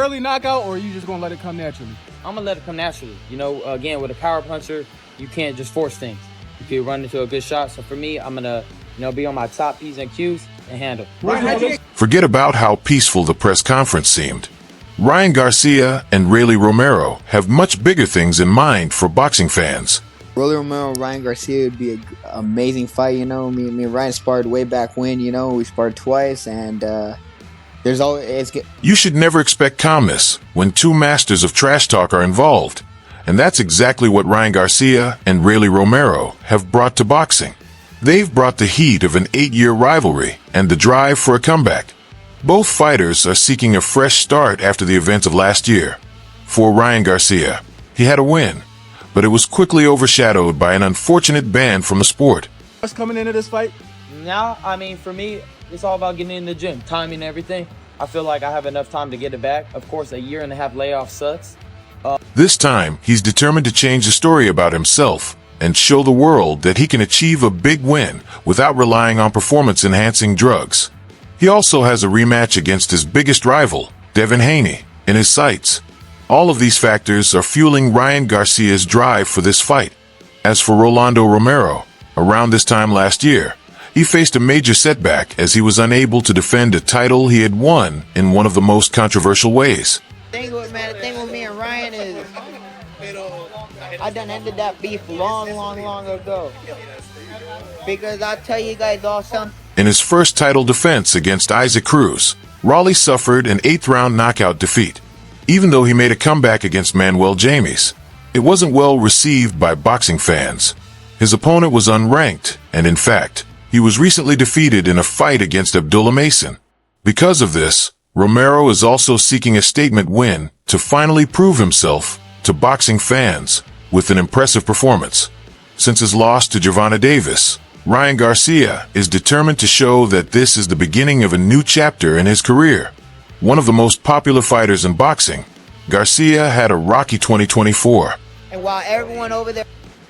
early knockout, or are you just gonna let it come naturally? I'm gonna let it come naturally. You know, again, with a power puncher, you can't just force things. You can run into a good shot. So for me, I'm gonna, be on my top P's and Q's and handle. Forget about how peaceful the press conference seemed. Ryan Garcia and Raley Romero have much bigger things in mind for boxing fans. Rolando Romero, Ryan Garcia would be an amazing fight. Me and Ryan sparred way back when. We sparred twice, and there's always. You should never expect calmness when two masters of trash talk are involved, and that's exactly what Ryan Garcia and Raley Romero have brought to boxing. They've brought the heat of an 8-year rivalry and the drive for a comeback. Both fighters are seeking a fresh start after the events of last year. For Ryan Garcia, he had a win, but it was quickly overshadowed by an unfortunate ban from the sport. What's coming into this fight? Now, for me, it's all about getting in the gym, timing and everything. I feel like I have enough time to get it back. Of course, a 1.5-year layoff sucks. This time, he's determined to change the story about himself and show the world that he can achieve a big win without relying on performance-enhancing drugs. He also has a rematch against his biggest rival, Devin Haney, in his sights. All of these factors are fueling Ryan Garcia's drive for this fight. As for Rolando Romero, around this time last year, he faced a major setback as he was unable to defend a title he had won in one of the most controversial ways. The thing with me and Ryan is I done ended that beef long ago. Because I'll tell you guys all something. In his first title defense against Isaac Cruz, Raley suffered an 8th-round knockout defeat. Even though he made a comeback against Manuel James, it wasn't well received by boxing fans. His opponent was unranked, and in fact, he was recently defeated in a fight against Abdullah Mason. Because of this, Romero is also seeking a statement win to finally prove himself to boxing fans with an impressive performance. Since his loss to Gervonta Davis, Ryan Garcia is determined to show that this is the beginning of a new chapter in his career. One of the most popular fighters in boxing, Garcia had a rocky 2024. And while everyone over there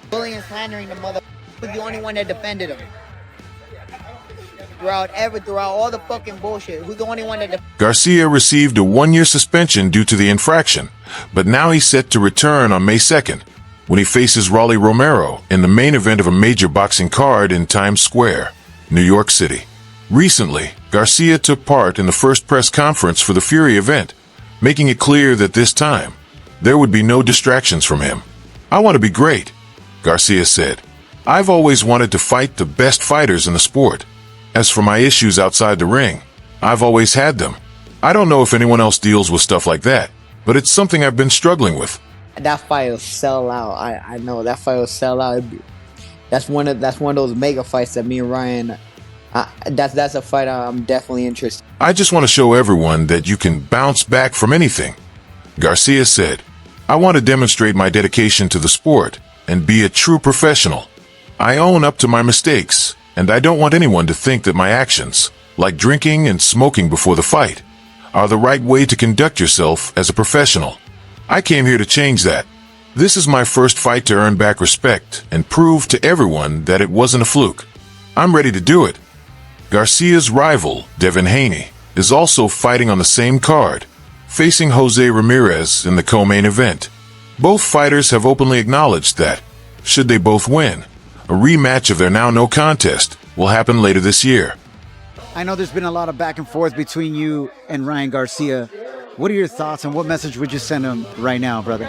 bullying and slandering the mother, was the only one that defended him. Throughout all the fucking bullshit, who's the only one that Garcia received a 1-year suspension due to the infraction, but now he's set to return on May 2nd, when he faces Rolando Romero in the main event of a major boxing card in Times Square, New York City. Recently, Garcia took part in the first press conference for the Fury event, making it clear that this time, there would be no distractions from him. "I want to be great," Garcia said. "I've always wanted to fight the best fighters in the sport. As for my issues outside the ring, I've always had them. I don't know if anyone else deals with stuff like that, but it's something I've been struggling with." That fight will sell out. I know that fight will sell out. That's one of those mega fights that me and Ryan. That's a fight I'm definitely interested. "I just want to show everyone that you can bounce back from anything," Garcia said. "I want to demonstrate my dedication to the sport and be a true professional. I own up to my mistakes, and I don't want anyone to think that my actions, like drinking and smoking before the fight, are the right way to conduct yourself as a professional. I came here to change that. This is my first fight to earn back respect and prove to everyone that it wasn't a fluke. I'm ready to do it." Garcia's rival, Devin Haney, is also fighting on the same card, facing Jose Ramirez in the co-main event. Both fighters have openly acknowledged that, should they both win, a rematch of their now no contest will happen later this year. I know there's been a lot of back and forth between you and Ryan Garcia. What are your thoughts and what message would you send him right now, brother?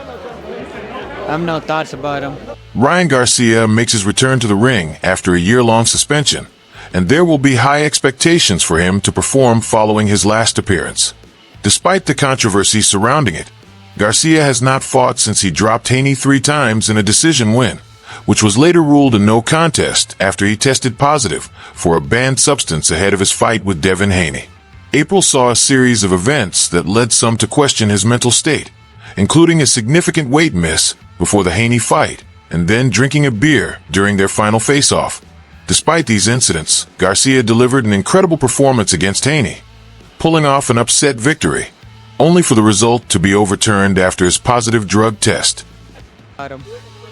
I have no thoughts about him. Ryan Garcia makes his return to the ring after a year-long suspension, and there will be high expectations for him to perform following his last appearance. Despite the controversy surrounding it, Garcia has not fought since he dropped Haney 3 times in a decision win, which was later ruled a no contest after he tested positive for a banned substance ahead of his fight with Devin Haney. April saw a series of events that led some to question his mental state, including a significant weight miss before the Haney fight, and then drinking a beer during their final face-off. Despite these incidents, Garcia delivered an incredible performance against Haney, pulling off an upset victory, only for the result to be overturned after his positive drug test.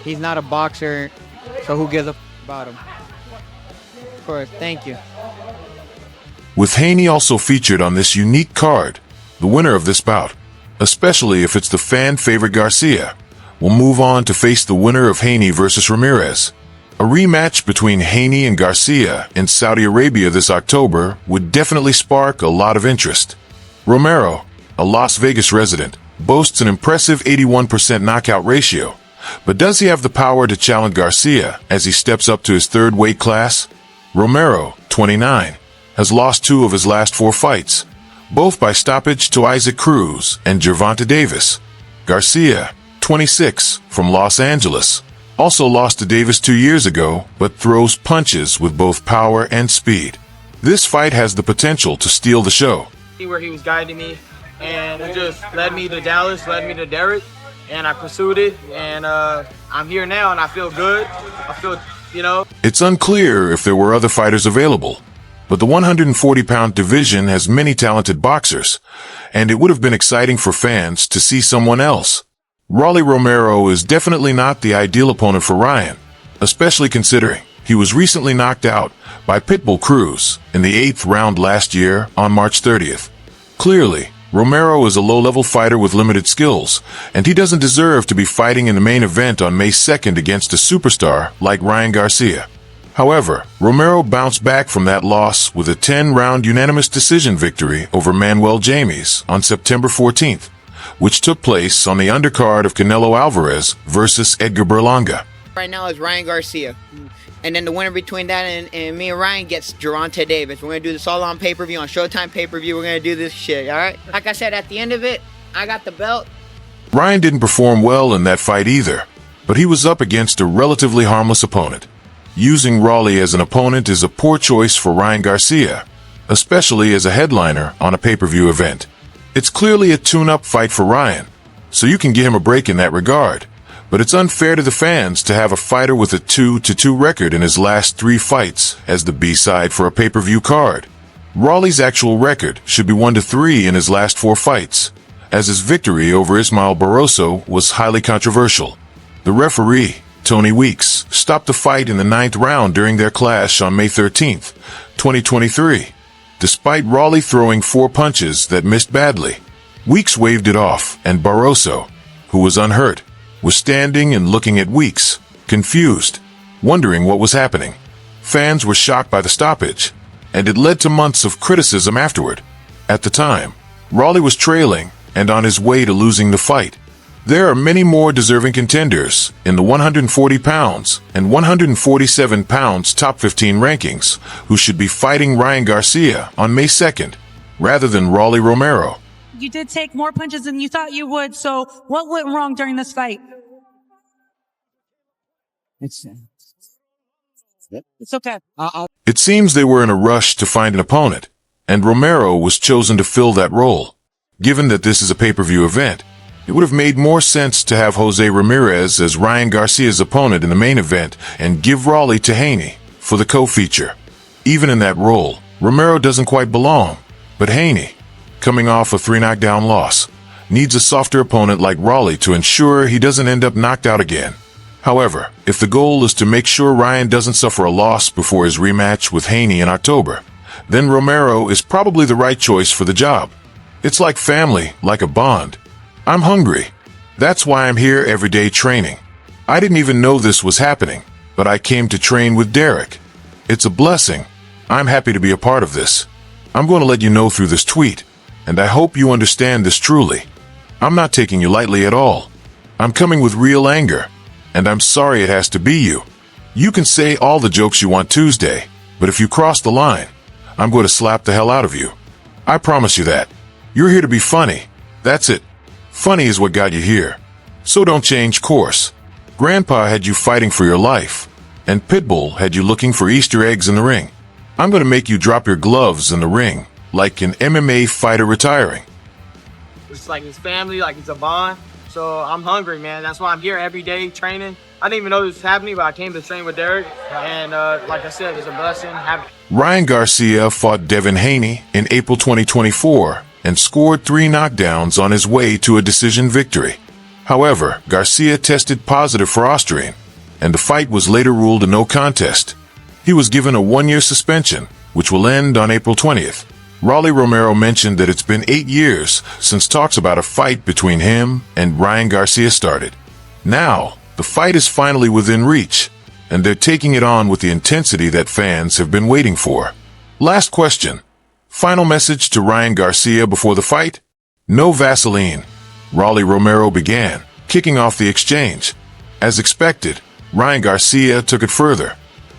He's not a boxer, so who gives a about him? Of course, thank you. With Haney also featured on this unique card, the winner of this bout, especially if it's the fan-favorite Garcia, will move on to face the winner of Haney versus Ramirez. A rematch between Haney and Garcia in Saudi Arabia this October would definitely spark a lot of interest. Romero, a Las Vegas resident, boasts an impressive 81% knockout ratio, but does he have the power to challenge Garcia as he steps up to his third weight class? Romero, 29, has lost 2 of his last 4 fights, both by stoppage to Isaac Cruz and Gervonta Davis. Garcia, 26, from Los Angeles, also lost to Davis 2 years ago, but throws punches with both power and speed. This fight has the potential to steal the show. Where he was guiding me, and it just led me to Dallas, led me to Derek, and I pursued it, and I'm here now, and I feel good. I feel, It's unclear if there were other fighters available, but the 140-pound division has many talented boxers, and it would have been exciting for fans to see someone else. Rolando Romero is definitely not the ideal opponent for Ryan, especially considering he was recently knocked out by Pitbull Cruz in the 8th round last year on March 30th. Clearly, Romero is a low-level fighter with limited skills, and he doesn't deserve to be fighting in the main event on May 2nd against a superstar like Ryan Garcia. However, Romero bounced back from that loss with a 10-round unanimous decision victory over Manuel James on September 14th, which took place on the undercard of Canelo Alvarez versus Edgar Berlanga. Right now is Ryan Garcia. And then the winner between that and me and Ryan gets Gervonta Davis. We're going to do this all on pay-per-view, on Showtime pay-per-view. We're going to do this shit, all right? Like I said, at the end of it, I got the belt. Ryan didn't perform well in that fight either, but he was up against a relatively harmless opponent. Using Raley as an opponent is a poor choice for Ryan Garcia, especially as a headliner on a pay-per-view event. It's clearly a tune-up fight for Ryan, so you can give him a break in that regard. But it's unfair to the fans to have a fighter with a 2-2 record in his last 3 fights as the B-side for a pay-per-view card. Raley's actual record should be 1-3 in his last 4 fights, as his victory over Ismael Barroso was highly controversial. The referee, Tony Weeks, stopped the fight in the 9th round during their clash on May 13th, 2023, despite Raley throwing 4 punches that missed badly. Weeks waved it off, and Barroso, who was unhurt, was standing and looking at Weeks, confused, wondering what was happening. Fans were shocked by the stoppage, and it led to months of criticism afterward. At the time, Raley was trailing and on his way to losing the fight. There are many more deserving contenders in the 140 pounds and 147 pounds top 15 rankings who should be fighting Ryan Garcia on May 2nd, rather than Rolando Romero. You did take more punches than you thought you would, so what went wrong during this fight? It's okay. It seems they were in a rush to find an opponent, and Romero was chosen to fill that role. Given that this is a pay-per-view event, it would have made more sense to have Jose Ramirez as Ryan Garcia's opponent in the main event and give Raley to Haney for the co-feature. Even in that role, Romero doesn't quite belong, but Haney, coming off a 3-knockdown loss, needs a softer opponent like Raley to ensure he doesn't end up knocked out again. However, if the goal is to make sure Ryan doesn't suffer a loss before his rematch with Haney in October, then Romero is probably the right choice for the job. It's like family, like a bond. I'm hungry. That's why I'm here every day training. I didn't even know this was happening, but I came to train with Derek. It's a blessing. I'm happy to be a part of this. I'm going to let you know through this tweet, and I hope you understand this truly. I'm not taking you lightly at all. I'm coming with real anger, and I'm sorry it has to be you. You can say all the jokes you want Tuesday, but if you cross the line, I'm going to slap the hell out of you. I promise you that. You're here to be funny. That's it. Funny is what got you here. So don't change course. Grandpa had you fighting for your life, and Pitbull had you looking for Easter eggs in the ring. I'm going to make you drop your gloves in the ring, like an MMA fighter retiring. It's like his family, like it's a bond. So I'm hungry, man. That's why I'm here every day training. I didn't even know this was happening, but I came to train with Derek. And like I said, it's a blessing. Ryan Garcia fought Devin Haney in April 2024 and scored 3 knockdowns on his way to a decision victory. However, Garcia tested positive for Austrian, and the fight was later ruled a no contest. He was given a 1-year suspension, which will end on April 20th. Rolando Romero mentioned that it's been 8 years since talks about a fight between him and Ryan Garcia started. Now, the fight is finally within reach, and they're taking it on with the intensity that fans have been waiting for. Last question. Final message to Ryan Garcia before the fight? No Vaseline. Rolando Romero began, kicking off the exchange. As expected, Ryan Garcia took it further.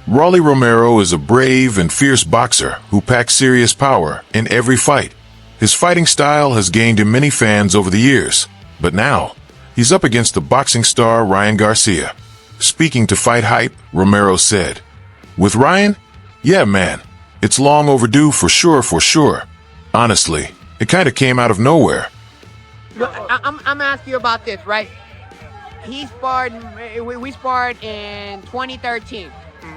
Rolando Romero is a brave and fierce boxer who packs serious power in every fight. His fighting style has gained him many fans over the years, but now he's up against the boxing star Ryan Garcia. Speaking to Fight Hype, Romero said, "With Ryan? Yeah, man. It's long overdue for sure. Honestly, it kind of came out of nowhere." I'm asking you about this, right? We sparred in 2013.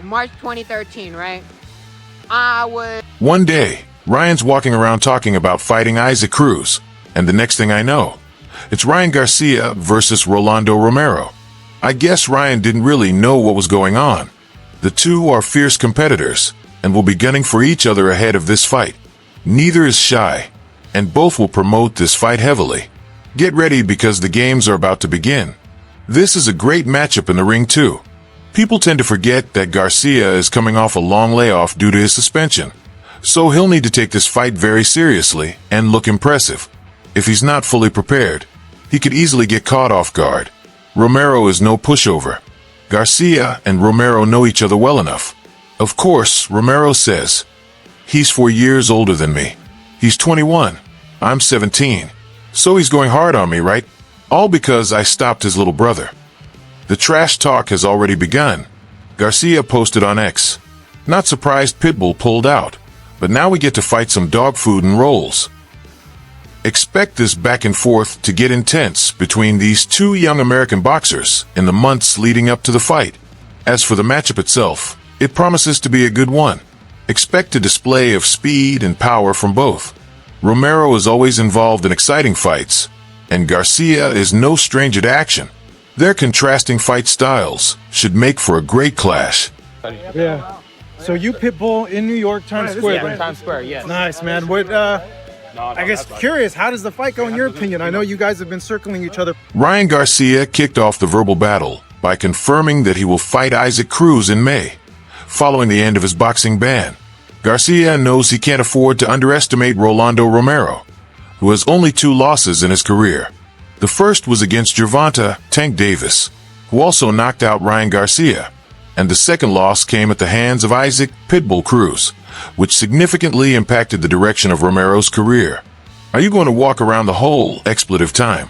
March 2013, right? One day, Ryan's walking around talking about fighting Isaac Cruz, and the next thing I know, it's Ryan Garcia versus Rolando Romero. I guess Ryan didn't really know what was going on. The two are fierce competitors, and will be gunning for each other ahead of this fight. Neither is shy, and both will promote this fight heavily. Get ready because the games are about to begin. This is a great matchup in the ring too. People tend to forget that Garcia is coming off a long layoff due to his suspension, so he'll need to take this fight very seriously and look impressive. If he's not fully prepared, he could easily get caught off guard. Romero is no pushover. Garcia and Romero know each other well enough. Of course, Romero says, "He's 4 years older than me. He's 21. I'm 17. So he's going hard on me, right? All because I stopped his little brother." The trash talk has already begun. Garcia posted on X, "Not surprised Pitbull pulled out, but now we get to fight some dog food and rolls." Expect this back and forth to get intense between these two young American boxers in the months leading up to the fight. As for the matchup itself, it promises to be a good one. Expect a display of speed and power from both. Romero is always involved in exciting fights, and Garcia is no stranger to action. Their contrasting fight styles should make for a great clash. Yeah. So you Pitbull in New York, Times Square. Yeah, Times Square, yes. Nice, man. What? I guess curious. How does the fight go in your opinion? I know you guys have been circling each other. Ryan Garcia kicked off the verbal battle by confirming that he will fight Isaac Cruz in May, following the end of his boxing ban. Garcia knows he can't afford to underestimate Rolando Romero, who has only 2 losses in his career. The first was against Gervonta Tank Davis, who also knocked out Ryan Garcia, and the second loss came at the hands of Isaac Pitbull Cruz, which significantly impacted the direction of Romero's career. "Are you going to walk around the whole expletive time?"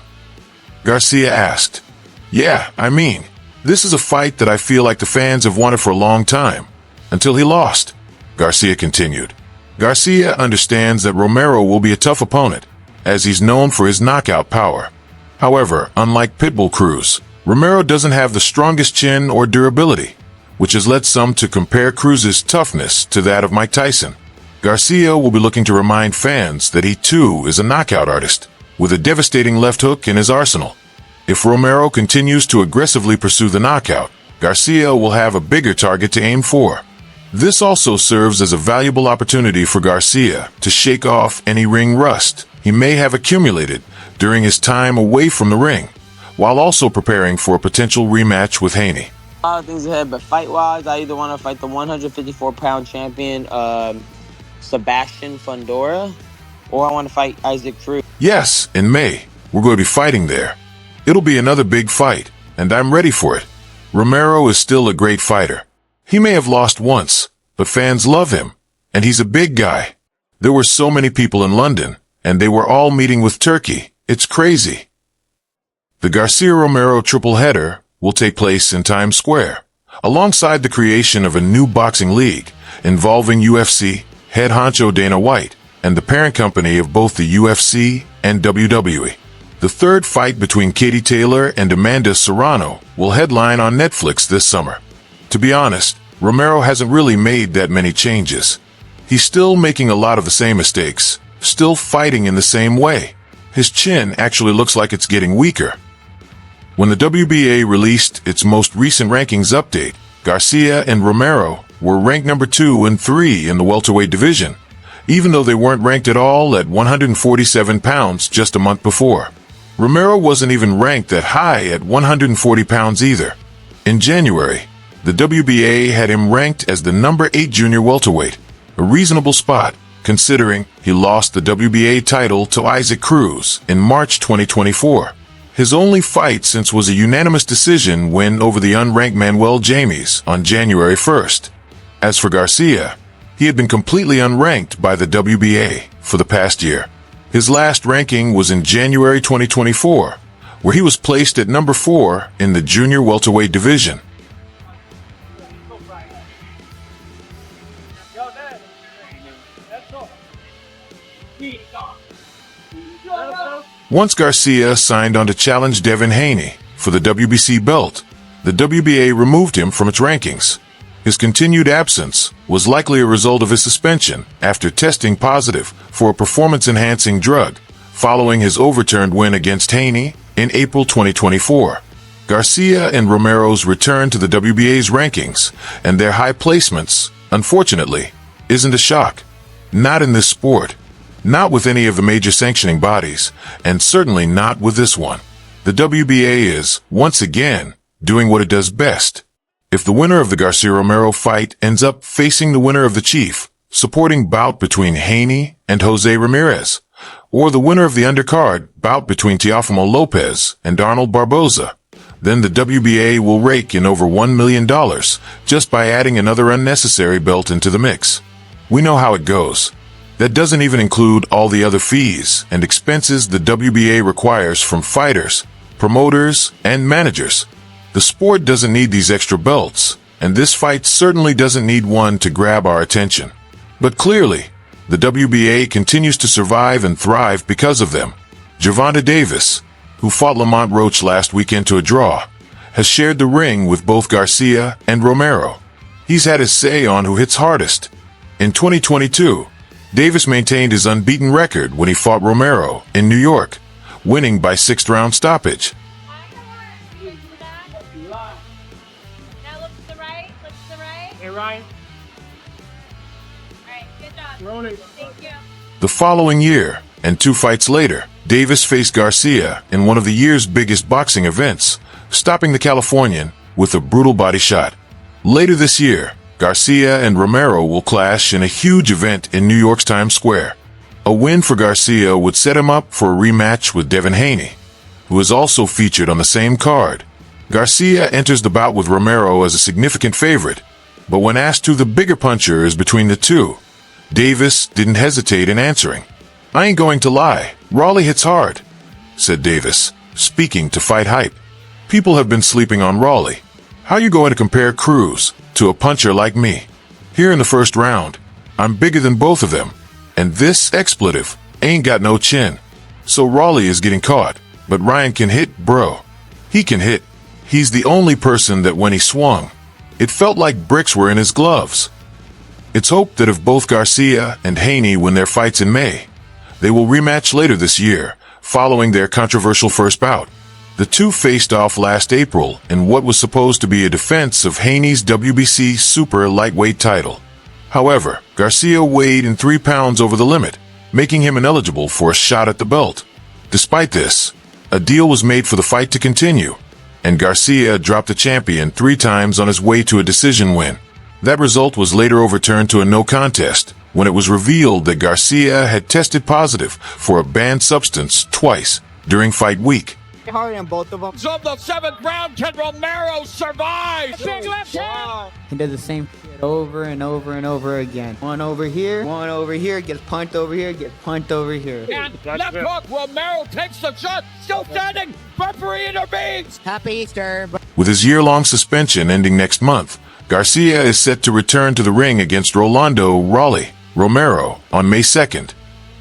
Garcia asked. "Yeah, I mean, this is a fight that I feel like the fans have wanted for a long time, until he lost," Garcia continued. Garcia understands that Romero will be a tough opponent, as he's known for his knockout power. However, unlike Pitbull Cruz, Romero doesn't have the strongest chin or durability, which has led some to compare Cruz's toughness to that of Mike Tyson. Garcia will be looking to remind fans that he too is a knockout artist, with a devastating left hook in his arsenal. If Romero continues to aggressively pursue the knockout, Garcia will have a bigger target to aim for. This also serves as a valuable opportunity for Garcia to shake off any ring rust he may have accumulated during his time away from the ring, while also preparing for a potential rematch with Haney. A lot of things ahead, but fight-wise, I either want to fight the 154-pound champion, Sebastian Fundora, or I want to fight Isaac Cruz. Yes, in May, we're going to be fighting there. It'll be another big fight, and I'm ready for it. Romero is still a great fighter. He may have lost once, but fans love him, and he's a big guy. There were so many people in London, and they were all meeting with Turkey. It's crazy. The Garcia-Romero triple header will take place in Times Square, alongside the creation of a new boxing league involving UFC head honcho Dana White and the parent company of both the UFC and WWE. The third fight between Katie Taylor and Amanda Serrano will headline on Netflix this summer. To be honest, Romero hasn't really made that many changes. He's still making a lot of the same mistakes, still fighting in the same way. His chin actually looks like it's getting weaker. When the WBA released its most recent rankings update, Garcia and Romero were ranked number 2 and 3 in the welterweight division, even though they weren't ranked at all at 147 pounds just a month before. Romero wasn't even ranked that high at 140 pounds either. In January, the WBA had him ranked as the number 8 junior welterweight, a reasonable spot considering he lost the WBA title to Isaac Cruz in March 2024. His only fight since was a unanimous decision win over the unranked Manuel James on January 1st. As for Garcia, he had been completely unranked by the WBA for the past year. His last ranking was in January 2024, where he was placed at number 4 in the junior welterweight division. Once Garcia signed on to challenge Devin Haney for the WBC belt, the WBA removed him from its rankings. His continued absence was likely a result of his suspension after testing positive for a performance-enhancing drug following his overturned win against Haney in April 2024. Garcia and Romero's return to the WBA's rankings and their high placements, unfortunately, isn't a shock. Not in this sport. Not with any of the major sanctioning bodies, and certainly not with this one. The WBA is, once again, doing what it does best. If the winner of the Garcia-Romero fight ends up facing the winner of the Chief, supporting bout between Haney and Jose Ramirez, or the winner of the undercard bout between Teofimo Lopez and Arnold Barboza, then the WBA will rake in over $1 million just by adding another unnecessary belt into the mix. We know how it goes. That doesn't even include all the other fees and expenses the WBA requires from fighters, promoters, and managers. The sport doesn't need these extra belts, and this fight certainly doesn't need one to grab our attention. But clearly, the WBA continues to survive and thrive because of them. Gervonta Davis, who fought Lamont Roach last weekend to a draw, has shared the ring with both Garcia and Romero. He's had his say on who hits hardest. In 2022, Davis maintained his unbeaten record when he fought Romero in New York, winning by 6th-round stoppage. Now look to the right. Look to the right. Hey, Ryan. All right, good job. Thank you. The following year, and 2 fights later, Davis faced Garcia in one of the year's biggest boxing events, stopping the Californian with a brutal body shot. Later this year, Garcia and Romero will clash in a huge event in New York's Times Square. A win for Garcia would set him up for a rematch with Devin Haney, who is also featured on the same card. Garcia enters the bout with Romero as a significant favorite, but when asked who the bigger puncher is between the two, Davis didn't hesitate in answering. "I ain't going to lie, Raley hits hard," said Davis, speaking to Fight Hype. "People have been sleeping on Raley. How you going to compare Cruz to a puncher like me? Here in the first round, I'm bigger than both of them, and this expletive ain't got no chin. So Raley is getting caught, but Ryan can hit, bro. He can hit. He's the only person that when he swung, it felt like bricks were in his gloves." It's hoped that if both Garcia and Haney win their fights in May, they will rematch later this year, following their controversial first bout. The two faced off last April in what was supposed to be a defense of Haney's WBC super lightweight title. However, Garcia weighed in 3 pounds over the limit, making him ineligible for a shot at the belt. Despite this, a deal was made for the fight to continue, and Garcia dropped the champion 3 times on his way to a decision win. That result was later overturned to a no contest when it was revealed that Garcia had tested positive for a banned substance twice during fight week. Hard on both of them. Of the 7th round, can Romero survive? Big left hand. He does the same shit over and over and over again. One over here, gets punched over here, gets punched over here. And left hook, Romero takes the shot, still standing, referee intervenes. Happy Easter. With his year-long suspension ending next month, Garcia is set to return to the ring against Rolando Romero on May 2nd.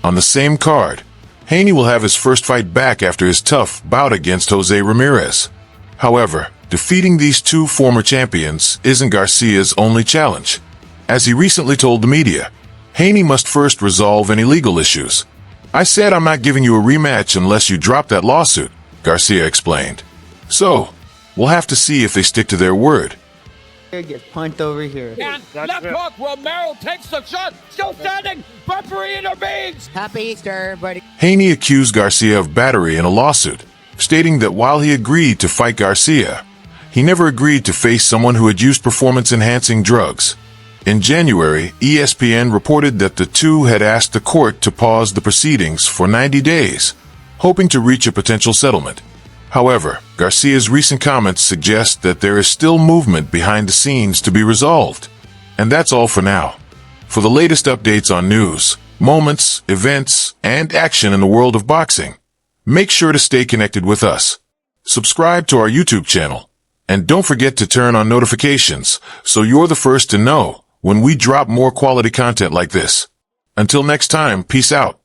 On the same card, Haney will have his first fight back after his tough bout against Jose Ramirez. However, defeating these two former champions isn't Garcia's only challenge. As he recently told the media, Haney must first resolve any legal issues. "I said I'm not giving you a rematch unless you drop that lawsuit," Garcia explained. "So, we'll have to see if they stick to their word." Gets punched over here. And left hook, Romero takes the shot. Still standing. Referee intervenes. Happy Easter, buddy. Haney accused Garcia of battery in a lawsuit, stating that while he agreed to fight Garcia, he never agreed to face someone who had used performance-enhancing drugs. In January, ESPN reported that the two had asked the court to pause the proceedings for 90 days, hoping to reach a potential settlement. However, Garcia's recent comments suggest that there is still movement behind the scenes to be resolved. And that's all for now. For the latest updates on news, moments, events, and action in the world of boxing, make sure to stay connected with us. Subscribe to our YouTube channel, and don't forget to turn on notifications so you're the first to know when we drop more quality content like this. Until next time, peace out.